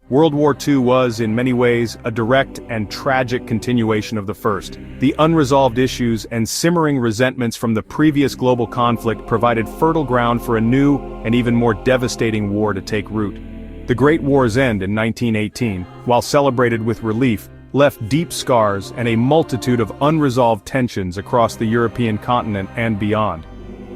World War II was, in many ways, a direct and tragic continuation of the first. The unresolved issues and simmering resentments from the previous global conflict provided fertile ground for a new and even more devastating war to take root. The Great War's end in 1918, while celebrated with relief, left deep scars and a multitude of unresolved tensions across the European continent and beyond.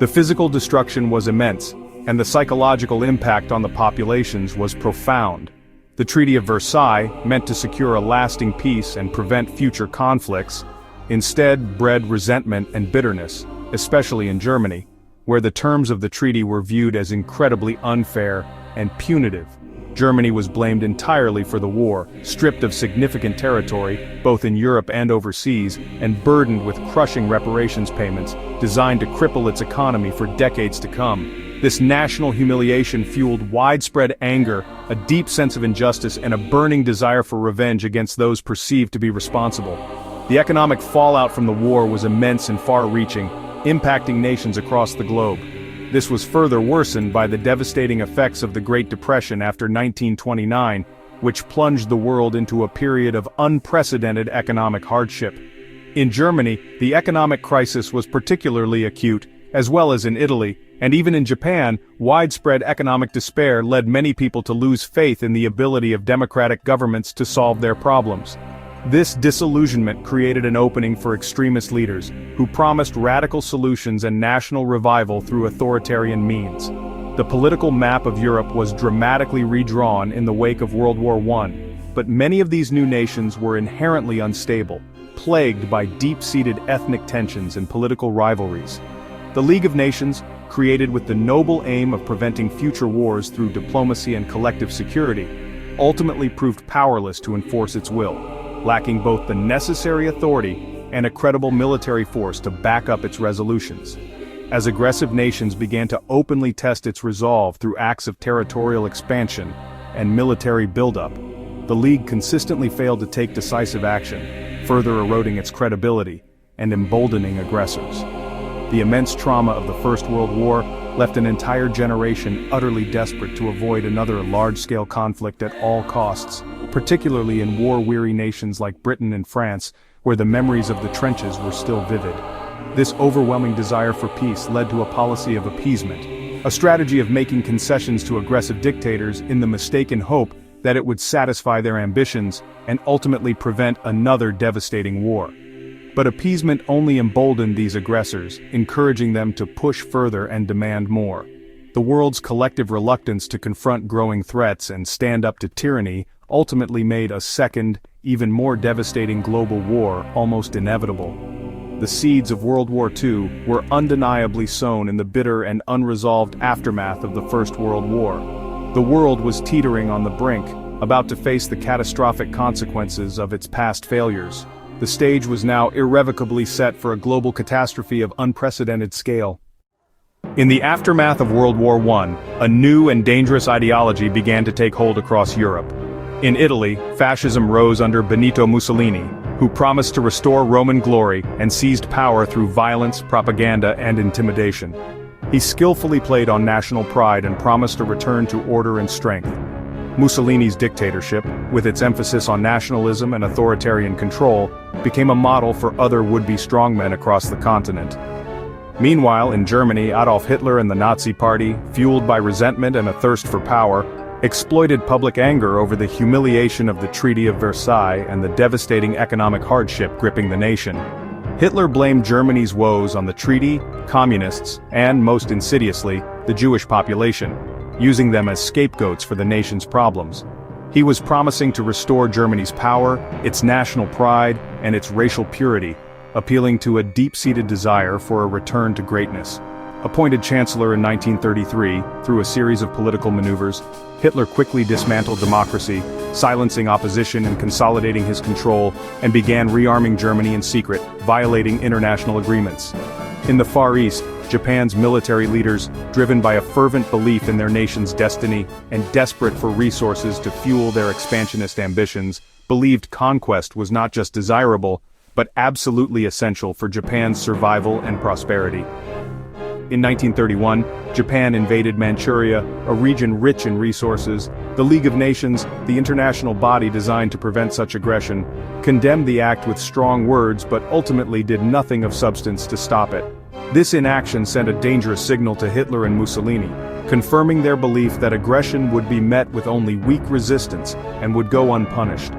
The physical destruction was immense, and the psychological impact on the populations was profound. The Treaty of Versailles, meant to secure a lasting peace and prevent future conflicts, instead bred resentment and bitterness, especially in Germany, where the terms of the treaty were viewed as incredibly unfair and punitive. Germany was blamed entirely for the war, stripped of significant territory, both in Europe and overseas, and burdened with crushing reparations payments, designed to cripple its economy for decades to come. This national humiliation fueled widespread anger, a deep sense of injustice, and a burning desire for revenge against those perceived to be responsible. The economic fallout from the war was immense and far-reaching, impacting nations across the globe. This was further worsened by the devastating effects of the Great Depression after 1929, which plunged the world into a period of unprecedented economic hardship. In Germany, the economic crisis was particularly acute, as well as in Italy, and even in Japan, widespread economic despair led many people to lose faith in the ability of democratic governments to solve their problems. This disillusionment created an opening for extremist leaders, who promised radical solutions and national revival through authoritarian means. The political map of Europe was dramatically redrawn in the wake of World War I, but many of these new nations were inherently unstable, plagued by deep-seated ethnic tensions and political rivalries. The League of Nations, created with the noble aim of preventing future wars through diplomacy and collective security, ultimately proved powerless to enforce its will, lacking both the necessary authority and a credible military force to back up its resolutions. As aggressive nations began to openly test its resolve through acts of territorial expansion and military buildup, the League consistently failed to take decisive action, further eroding its credibility and emboldening aggressors. The immense trauma of the First World War left an entire generation utterly desperate to avoid another large-scale conflict at all costs, particularly in war-weary nations like Britain and France, where the memories of the trenches were still vivid. This overwhelming desire for peace led to a policy of appeasement, a strategy of making concessions to aggressive dictators in the mistaken hope that it would satisfy their ambitions and ultimately prevent another devastating war. But appeasement only emboldened these aggressors, encouraging them to push further and demand more. The world's collective reluctance to confront growing threats and stand up to tyranny ultimately made a second, even more devastating global war almost inevitable. The seeds of World War II were undeniably sown in the bitter and unresolved aftermath of the First World War. The world was teetering on the brink, about to face the catastrophic consequences of its past failures. The stage was now irrevocably set for a global catastrophe of unprecedented scale. In the aftermath of World War I, a new and dangerous ideology began to take hold across Europe. In Italy, fascism rose under Benito Mussolini, who promised to restore Roman glory and seized power through violence, propaganda, and intimidation. He skillfully played on national pride and promised a return to order and strength. Mussolini's dictatorship, with its emphasis on nationalism and authoritarian control, became a model for other would-be strongmen across the continent. Meanwhile, in Germany, Adolf Hitler and the Nazi Party, fueled by resentment and a thirst for power, exploited public anger over the humiliation of the Treaty of Versailles and the devastating economic hardship gripping the nation. Hitler blamed Germany's woes on the treaty, communists, and, most insidiously, the Jewish population, using them as scapegoats for the nation's problems. He was promising to restore Germany's power, its national pride, and its racial purity, appealing to a deep-seated desire for a return to greatness. Appointed chancellor in 1933, through a series of political maneuvers, Hitler quickly dismantled democracy, silencing opposition and consolidating his control, and began rearming Germany in secret, violating international agreements. In the Far East, Japan's military leaders, driven by a fervent belief in their nation's destiny and desperate for resources to fuel their expansionist ambitions, believed conquest was not just desirable, but absolutely essential for Japan's survival and prosperity. In 1931, Japan invaded Manchuria, a region rich in resources. The League of Nations, the international body designed to prevent such aggression, condemned the act with strong words but ultimately did nothing of substance to stop it. This inaction sent a dangerous signal to Hitler and Mussolini, confirming their belief that aggression would be met with only weak resistance and would go unpunished.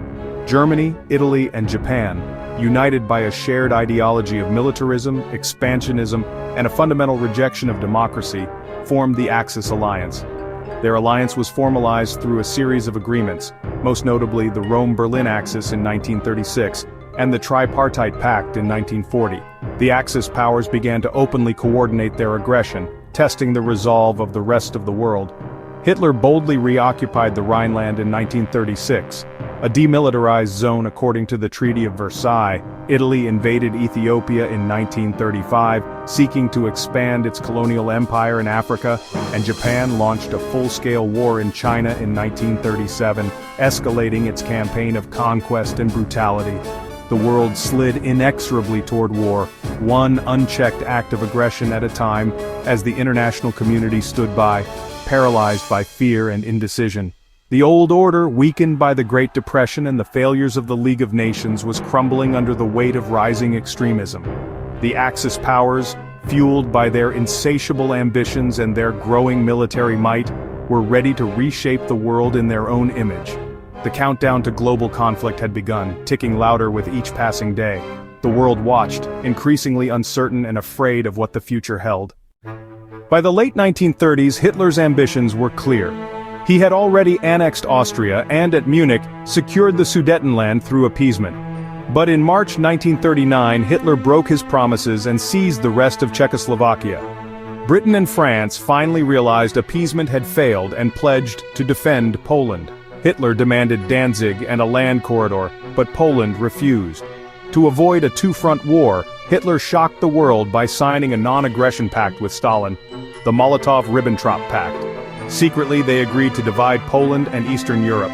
Germany, Italy, and Japan, united by a shared ideology of militarism, expansionism, and a fundamental rejection of democracy, formed the Axis alliance. Their alliance was formalized through a series of agreements, most notably the Rome-Berlin Axis in 1936, and the Tripartite Pact in 1940. The Axis powers began to openly coordinate their aggression, testing the resolve of the rest of the world. Hitler boldly reoccupied the Rhineland in 1936, a demilitarized zone according to the Treaty of Versailles. Italy invaded Ethiopia in 1935, seeking to expand its colonial empire in Africa, and Japan launched a full-scale war in China in 1937, escalating its campaign of conquest and brutality. The world slid inexorably toward war, one unchecked act of aggression at a time, as the international community stood by, paralyzed by fear and indecision. The old order, weakened by the Great Depression and the failures of the League of Nations, was crumbling under the weight of rising extremism. The Axis powers, fueled by their insatiable ambitions and their growing military might, were ready to reshape the world in their own image. The countdown to global conflict had begun, ticking louder with each passing day. The world watched, increasingly uncertain and afraid of what the future held. By the late 1930s, Hitler's ambitions were clear. He had already annexed Austria and, at Munich, secured the Sudetenland through appeasement. But in March 1939, Hitler broke his promises and seized the rest of Czechoslovakia. Britain and France finally realized appeasement had failed and pledged to defend Poland. Hitler demanded Danzig and a land corridor, but Poland refused. To avoid a two-front war, Hitler shocked the world by signing a non-aggression pact with Stalin, the Molotov-Ribbentrop Pact. Secretly, they agreed to divide Poland and Eastern Europe.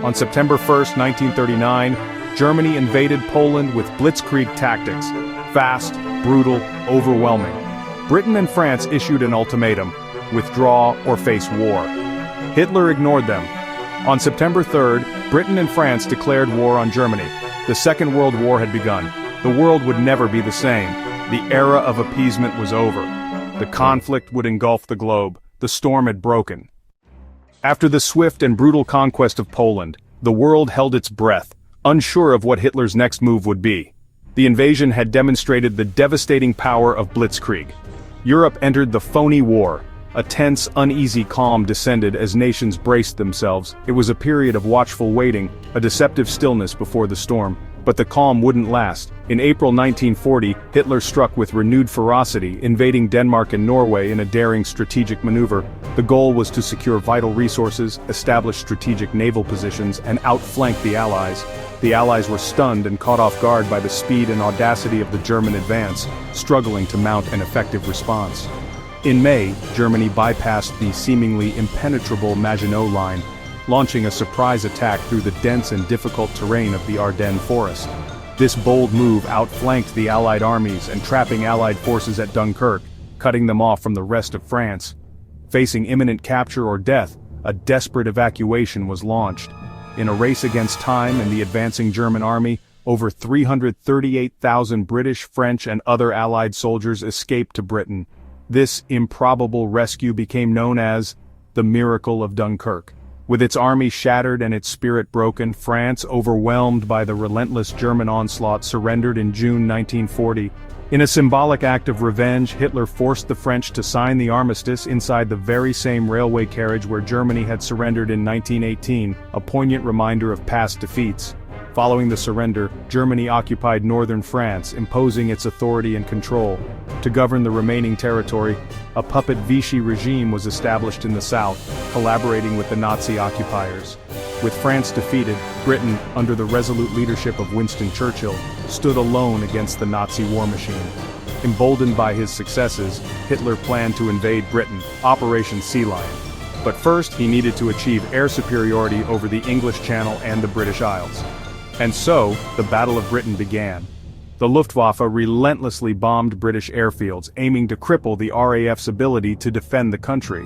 On September 1, 1939, Germany invaded Poland with blitzkrieg tactics, fast, brutal, overwhelming. Britain and France issued an ultimatum: withdraw or face war. Hitler ignored them. On September 3rd, Britain and France declared war on Germany. The Second World War had begun. The world would never be the same. The era of appeasement was over. The conflict would engulf the globe. The storm had broken. After the swift and brutal conquest of Poland, the world held its breath, unsure of what Hitler's next move would be. The invasion had demonstrated the devastating power of blitzkrieg. Europe entered the phony war. A tense, uneasy calm descended as nations braced themselves. It was a period of watchful waiting, a deceptive stillness before the storm. But the calm wouldn't last. In April 1940, Hitler struck with renewed ferocity, invading Denmark and Norway in a daring strategic maneuver. The goal was to secure vital resources, establish strategic naval positions, and outflank the Allies. The Allies were stunned and caught off guard by the speed and audacity of the German advance, struggling to mount an effective response. In May, Germany bypassed the seemingly impenetrable Maginot Line, launching a surprise attack through the dense and difficult terrain of the Ardennes forest. This bold move outflanked the Allied armies and trapping Allied forces at Dunkirk, cutting them off from the rest of France. Facing imminent capture or death, a desperate evacuation was launched. In a race against time and the advancing German army, over 338,000 British, French, and other Allied soldiers escaped to Britain. This improbable rescue became known as the Miracle of Dunkirk. With its army shattered and its spirit broken, France, overwhelmed by the relentless German onslaught, surrendered in June 1940. In a symbolic act of revenge, Hitler forced the French to sign the armistice inside the very same railway carriage where Germany had surrendered in 1918, a poignant reminder of past defeats. Following the surrender, Germany occupied northern France, imposing its authority and control. To govern the remaining territory, a puppet Vichy regime was established in the south, collaborating with the Nazi occupiers. With France defeated, Britain, under the resolute leadership of Winston Churchill, stood alone against the Nazi war machine. Emboldened by his successes, Hitler planned to invade Britain, Operation Sea Lion. But first, he needed to achieve air superiority over the English Channel and the British Isles. And so, the Battle of Britain began. The The Luftwaffe relentlessly bombed British airfields, aiming to cripple the RAF's ability to defend the country.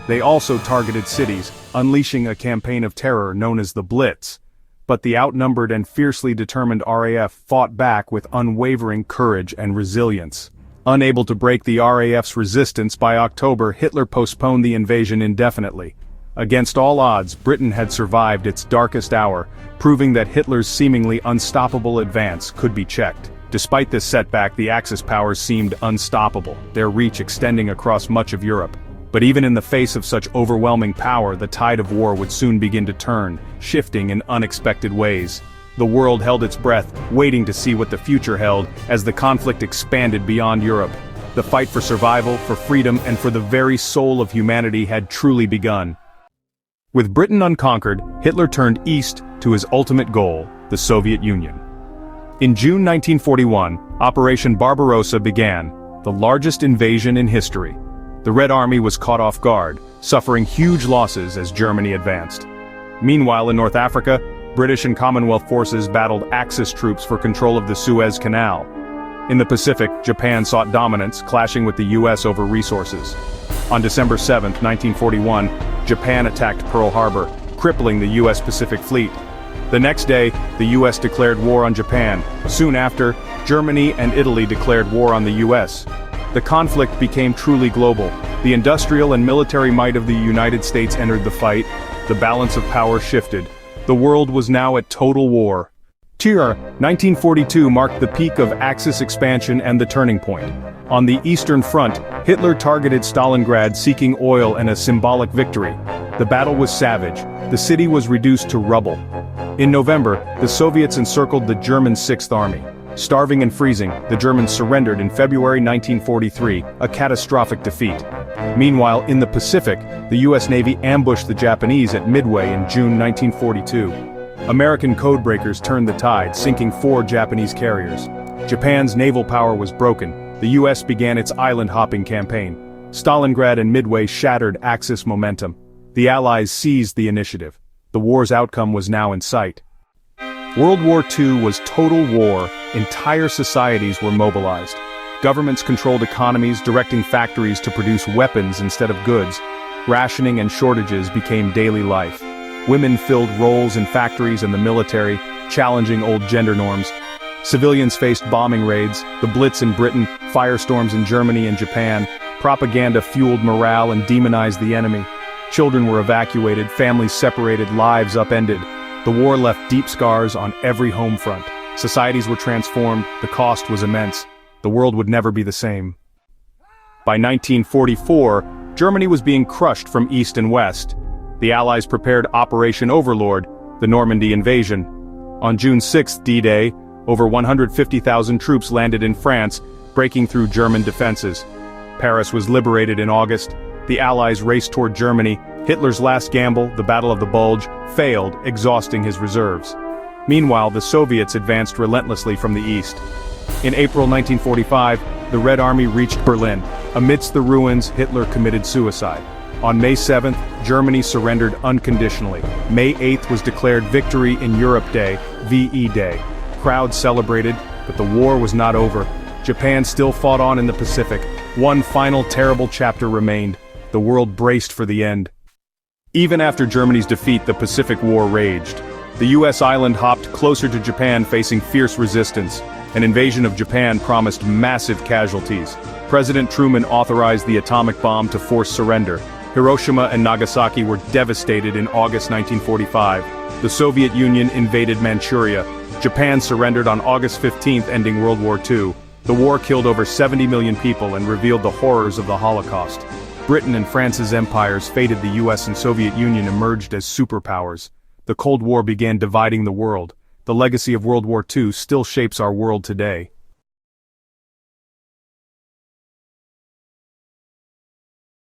They also targeted cities, unleashing a campaign of terror known as the Blitz. But the outnumbered and fiercely determined RAF fought back with unwavering courage and resilience. Unable to break the RAF's resistance by October, Hitler postponed the invasion indefinitely. Against all odds, Britain had survived its darkest hour, proving that Hitler's seemingly unstoppable advance could be checked. Despite this setback, the Axis powers seemed unstoppable, their reach extending across much of Europe. But even in the face of such overwhelming power, the tide of war would soon begin to turn, shifting in unexpected ways. The world held its breath, waiting to see what the future held as the conflict expanded beyond Europe. The fight for survival, for freedom, and for the very soul of humanity had truly begun. With Britain unconquered, Hitler turned east to his ultimate goal, the Soviet Union. In June 1941, Operation Barbarossa began, the largest invasion in history. The Red Army was caught off guard, suffering huge losses as Germany advanced. Meanwhile, in North Africa, British and Commonwealth forces battled Axis troops for control of the Suez Canal. In the Pacific, Japan sought dominance, clashing with the US over resources. On December 7, 1941, Japan attacked Pearl Harbor, crippling the US Pacific Fleet. The next day, the US declared war on Japan. Soon after, Germany and Italy declared war on the US. The conflict became truly global. The industrial and military might of the United States entered the fight. The balance of power shifted. The world was now at total war. 1942 marked the peak of Axis expansion and the turning point. On the Eastern Front, Hitler targeted Stalingrad seeking oil and a symbolic victory. The battle was savage. The city was reduced to rubble. In November, the Soviets encircled the German Sixth Army. Starving and freezing, the Germans surrendered in February 1943, a catastrophic defeat. Meanwhile, in the Pacific, the US Navy ambushed the Japanese at Midway in June 1942. American codebreakers turned the tide, sinking 4 Japanese carriers. Japan's naval power was broken. The US began its island-hopping campaign. Stalingrad and Midway shattered Axis momentum. The Allies seized the initiative. The war's outcome was now in sight. World War II was total war. Entire societies were mobilized. Governments controlled economies, directing factories to produce weapons instead of goods. Rationing and shortages became daily life. Women filled roles in factories and the military, challenging old gender norms. Civilians faced bombing raids, the Blitz in Britain, firestorms in Germany and Japan. Propaganda fueled morale and demonized the enemy. Children were evacuated, families separated, lives upended. The war left deep scars on every home front. Societies were transformed, the cost was immense. The world would never be the same. By 1944, Germany was being crushed from east and west. The Allies prepared Operation Overlord, the Normandy invasion. On June 6, D-Day, over 150,000 troops landed in France, breaking through German defenses. Paris was liberated in August. The Allies raced toward Germany. Hitler's last gamble, the Battle of the Bulge, failed, exhausting his reserves. Meanwhile, the Soviets advanced relentlessly from the east. In April 1945, the Red Army reached Berlin. Amidst the ruins, Hitler committed suicide. On May 7th, Germany surrendered unconditionally. May 8th was declared Victory in Europe Day, VE Day. Crowds celebrated, but the war was not over. Japan still fought on in the Pacific. One final terrible chapter remained. The world braced for the end. Even after Germany's defeat, the Pacific War raged. The US island hopped closer to Japan, facing fierce resistance. An invasion of Japan promised massive casualties. President Truman authorized the atomic bomb to force surrender. Hiroshima and Nagasaki were devastated in August 1945. The Soviet Union invaded Manchuria. Japan surrendered on August 15th, ending World War II. The war killed over 70 million people and revealed the horrors of the Holocaust. Britain and France's empires faded. The US and Soviet Union emerged as superpowers. The Cold War began dividing the world. The legacy of World War II still shapes our world today.